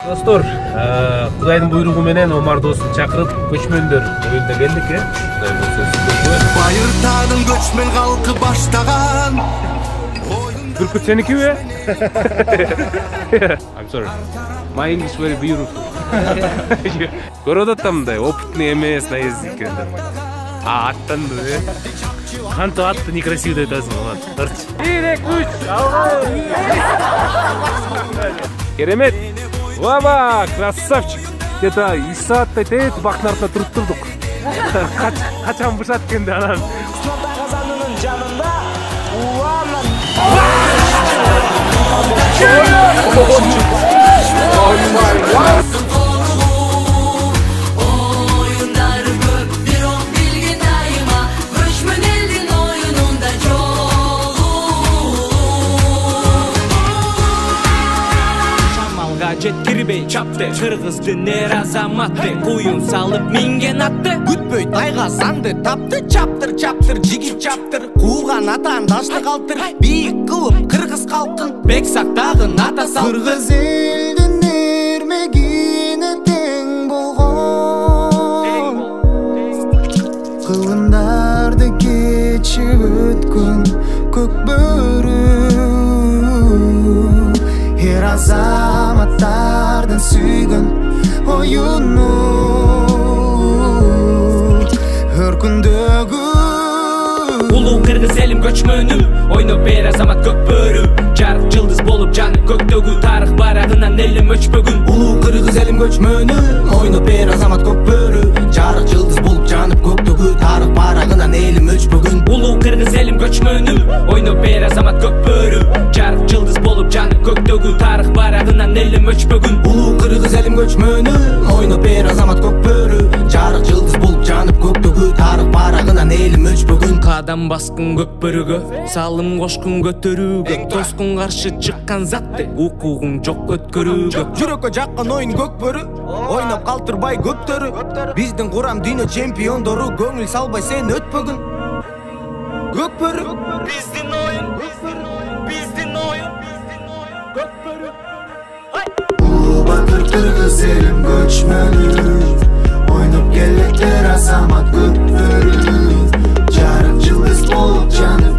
Достор, Кудайдын буйругу менен Омар досун чакырып көчмөндөр оюнуна келдик, Кудай болсо сиздерге. Байыртаадын көчмөн калкы баштаган. Бүркүт сеникиби? I'm sorry. My English very beautiful. Көрөп атамдай, опытный эмес, наездник экен. Аттанды. Кантип атты некрасивый деп атасың, Омар. Турчу. 1 2 3. Керемет. Ваба, красавчик. Где-то 3 сааттай тет бактын артында туруп турдук. Качан бушат экенди анан. Казанынын жанында уланат. Жеткирбей чапты кыргыздын эр азаматы куюн салып минген атты Күтпөй тайга санды тапты чаптыр чаптыр жигит чаптыр кууган атан дашты калтыр бийик кылып кыргыз калкын бек сактагын ата сал кыргыз элдин эрмегине тең болгон кылымдарды кечип өткөн көк бөрү эр азаматтардын сүйгөн оюну өркүндөгү улуу кыргыз элим көчмөнү ойноп бер азамат көк бөрү жарык жылдыз болуп жанып көктөгү тарых барагынан элим өчпөгүн улуу кыргыз элим көчмөнү ойноп бер азамат көк бөрү жарык жылдыз болуп жанып көктөгү тарых барагынан элим өчпөгүн улуу кыргыз элим көчмөнү ойноп бер азамат көк бөрү жарык жылдыз болуп жанып көктөгү тарых барагынан элим өчпөгүн улуу кыргыз элим көчмөнү ойноп бер азамат көк бөрү жарык жылдыз болуп жанып көктөгү тарых барагынан элим өчпөгүн кадам баскын көк бөрүгө салым кошкун көтөрүүгө тоскун каршы чыккан затты укугуң жок өткөрүүгө жүрөккө жаккан оюн көк бөрү ойноп калтырбай көптөрү биздин курам дүйнө чемпиондору көңүл салбай сен өтпөгүн көк бөрү биздин оюн көк бөрү улуу батыр кыргыз элим көчмөнү ойноп келеттер азамат көк бөрү жарык жылдыз болуп жанып